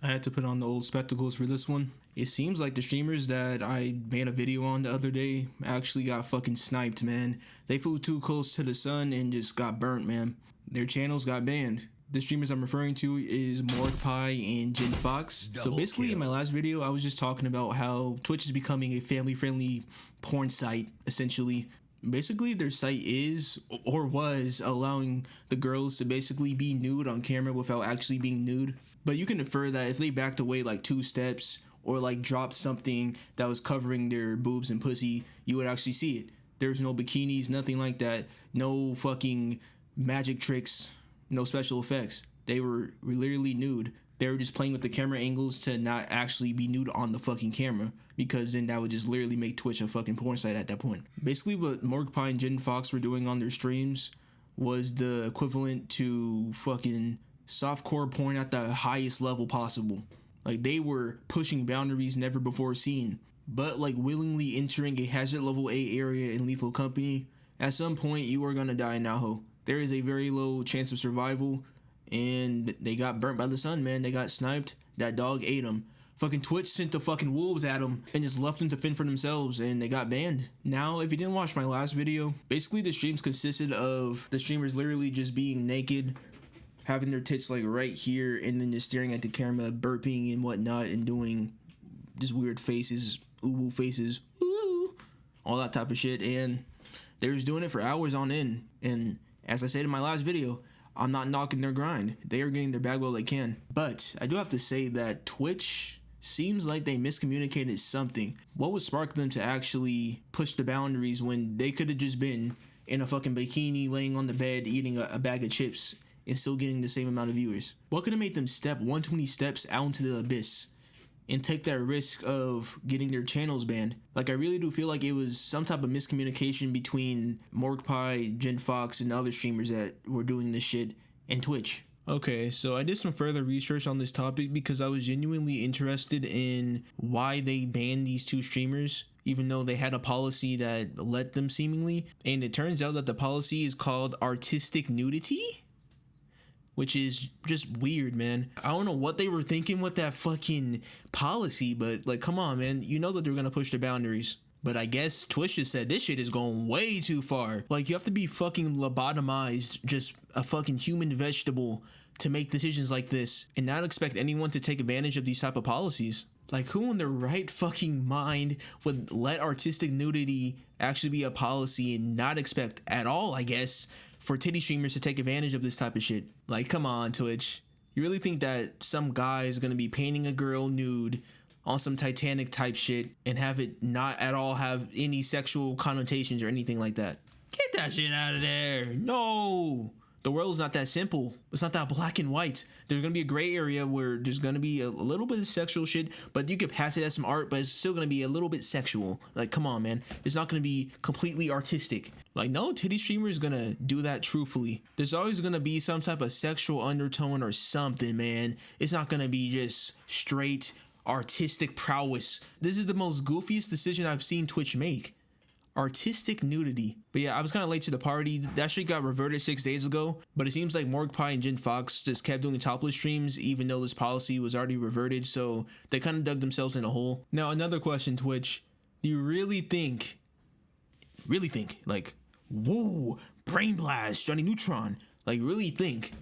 I had to put on the old spectacles for this one. It seems like the streamers that I made a video on the other day actually got fucking sniped, man. They flew too close to the sun and just got burnt, man. Their channels got banned. The streamers I'm referring to is Mordecai and Jin Fox. So basically in my last video, I was just talking about how Twitch is becoming a family-friendly porn site, essentially. Basically, their site is, or was, allowing the girls to basically be nude on camera without actually being nude. But you can infer that if they backed away like 2 steps or like dropped something that was covering their boobs and pussy, you would actually see it. There's no bikinis, nothing like that. No fucking magic tricks, no special effects. They were literally nude. They were just playing with the camera angles to not actually be nude on the fucking camera, because then that would just literally make Twitch a fucking porn site at that point. Basically what Mordecai and Jin Fox were doing on their streams was the equivalent to fucking softcore porn at the highest level possible. Like, they were pushing boundaries never before seen, but like willingly entering a hazard level A area in Lethal Company. At some point you are gonna die in that hole. There is a very low chance of survival, and they got burnt by the sun, man. They got sniped. That dog ate them. Fucking Twitch sent the fucking wolves at them and just left them to fend for themselves, and they got banned. Now, if you didn't watch my last video, basically the streams consisted of the streamers literally just being naked, having their tits like right here, and then just staring at the camera, burping and whatnot, and doing just weird faces, ooh faces, ooh, all that type of shit. And they was doing it for hours on end. And as I said in my last video, I'm not knocking their grind. They are getting their bag while they can. But I do have to say that Twitch seems like they miscommunicated something. What would spark them to actually push the boundaries when they could have just been in a fucking bikini laying on the bed eating a bag of chips and still getting the same amount of viewers? What could have made them step 120 steps out into the abyss and take that risk of getting their channels banned? Like, I really do feel like it was some type of miscommunication between Mordecai, Jin Fox, and other streamers that were doing this shit, and Twitch. Okay, so I did some further research on this topic because I was genuinely interested in why they banned these 2 streamers, even though they had a policy that let them seemingly. And it turns out that the policy is called artistic nudity, which is just weird, man. I don't know what they were thinking with that fucking policy, but like, come on, man. You know that they're gonna push the boundaries. But I guess Twitch just said this shit is going way too far. Like, you have to be fucking lobotomized, just a fucking human vegetable, to make decisions like this and not expect anyone to take advantage of these type of policies. Like, who in their right fucking mind would let artistic nudity actually be a policy and not expect at all, I guess, for titty streamers to take advantage of this type of shit? Like, come on, Twitch. You really think that some guy is gonna be painting a girl nude on some Titanic type shit and have it not at all have any sexual connotations or anything like that? Get that shit out of there. No. The world's not that simple. It's not that black and white. There's gonna be a gray area where there's gonna be a little bit of sexual shit, but you could pass it as some art, but it's still gonna be a little bit sexual. Like, come on, man. It's not gonna be completely artistic. Like, no titty streamer is gonna do that truthfully. There's always gonna be some type of sexual undertone or something, man. It's not gonna be just straight artistic prowess. This is the most goofiest decision I've seen Twitch make. Artistic nudity. But yeah, I was kind of late to the party. That shit got reverted 6 days ago, but it seems like Mordecai and Jin Fox just kept doing topless streams even though this policy was already reverted, so they kind of dug themselves in a hole. Now, another question, Twitch. Do you really think, like, whoa, brain blast, Johnny Neutron, like, really think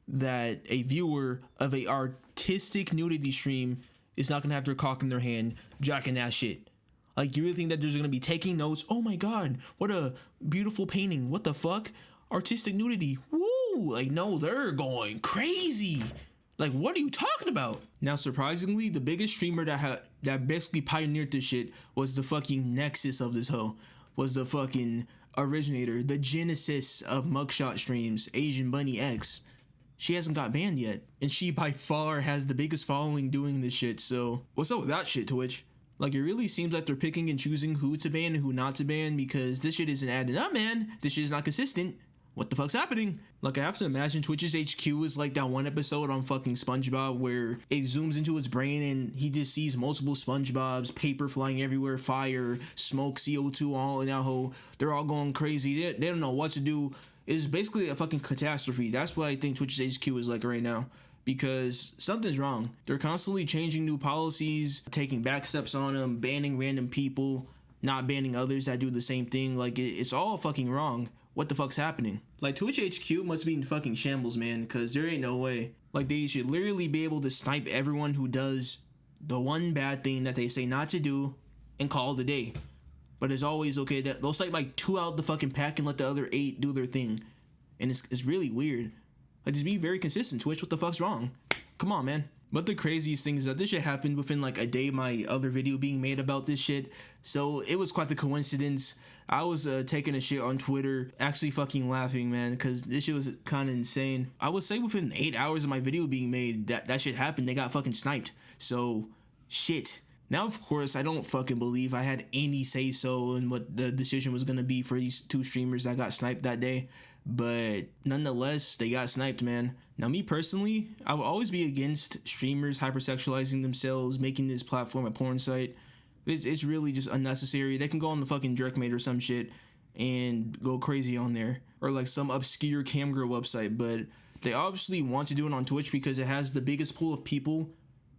that a viewer of a artistic nudity stream is not gonna have their cock in their hand jacking that shit? Like, you really think that there's gonna be taking notes? Oh my god, what a beautiful painting. What the fuck? Artistic nudity. Woo! Like, no, they're going crazy. Like, what are you talking about? Now, surprisingly, the biggest streamer that basically pioneered this shit was the fucking nexus of this hoe. Was the fucking originator, the genesis of mugshot streams, Asian Bunny X. She hasn't got banned yet, and she by far has the biggest following doing this shit. So what's up with that shit, Twitch? Like, it really seems like they're picking and choosing who to ban and who not to ban, because this shit isn't adding up, man. This shit is not consistent. What the fuck's happening? Like, I have to imagine Twitch's HQ is like that one episode on fucking SpongeBob where it zooms into his brain and he just sees multiple SpongeBobs, paper flying everywhere, fire, smoke, CO2, all in that hole. They're all going crazy. They don't know what to do. It's basically a fucking catastrophe. That's what I think Twitch's HQ is like right now. because something's wrong. They're constantly changing new policies, taking back steps on them, banning random people, not banning others that do the same thing. Like, it's all fucking wrong. What the fuck's happening? Like, Twitch HQ must be in fucking shambles, man, because there ain't no way. Like, they should literally be able to snipe everyone who does the one bad thing that they say not to do and call it a day. But it's always okay that they'll snipe like 2 out the fucking pack and let the other 8 do their thing. And it's really weird. Like, just be very consistent, Twitch. What the fuck's wrong? Come on, man. But the craziest thing is that this shit happened within like a day of my other video being made about this shit. So it was quite the coincidence. I was taking a shit on Twitter, actually fucking laughing, man, because this shit was kind of insane. I would say within 8 hours of my video being made, that shit happened. They got fucking sniped. So, shit. Now, of course, I don't fucking believe I had any say-so in what the decision was going to be for these 2 streamers that got sniped that day. But nonetheless, they got sniped, man. Now, me personally, I will always be against streamers hypersexualizing themselves, making this platform a porn site. It's really just unnecessary. They can go on the fucking Jerkmate or some shit and go crazy on there. Or like some obscure camgirl website. But they obviously want to do it on Twitch because it has the biggest pool of people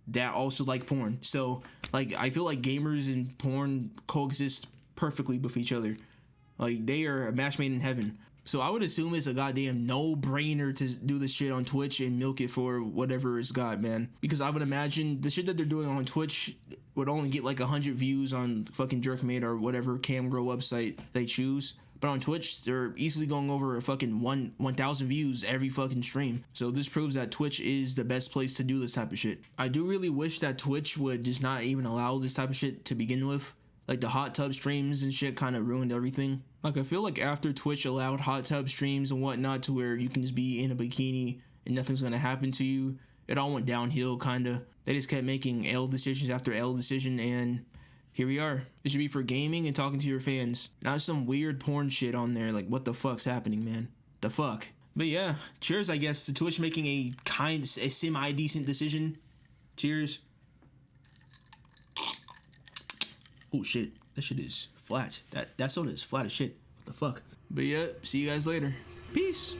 that also like porn. So, like, I feel like gamers and porn coexist perfectly with each other. Like, they are a match made in heaven. So I would assume it's a goddamn no-brainer to do this shit on Twitch and milk it for whatever it's got, man. Because I would imagine the shit that they're doing on Twitch would only get like 100 views on fucking Jerkmate or whatever camgirl website they choose. But on Twitch, they're easily going over a fucking 1,000 views every fucking stream. So this proves that Twitch is the best place to do this type of shit. I do really wish that Twitch would just not even allow this type of shit to begin with. Like, the hot tub streams and shit kind of ruined everything. Like, I feel like after Twitch allowed hot tub streams and whatnot to where you can just be in a bikini and nothing's gonna happen to you, it all went downhill, kinda. They just kept making L decisions after L decision, and here we are. It should be for gaming and talking to your fans, not some weird porn shit on there. Like, what the fuck's happening, man? The fuck? But yeah, cheers, I guess, to Twitch making a semi-decent decision. Cheers. Oh shit, that shit is flat. That soda is flat as shit. What the fuck? But yeah, see you guys later. Peace.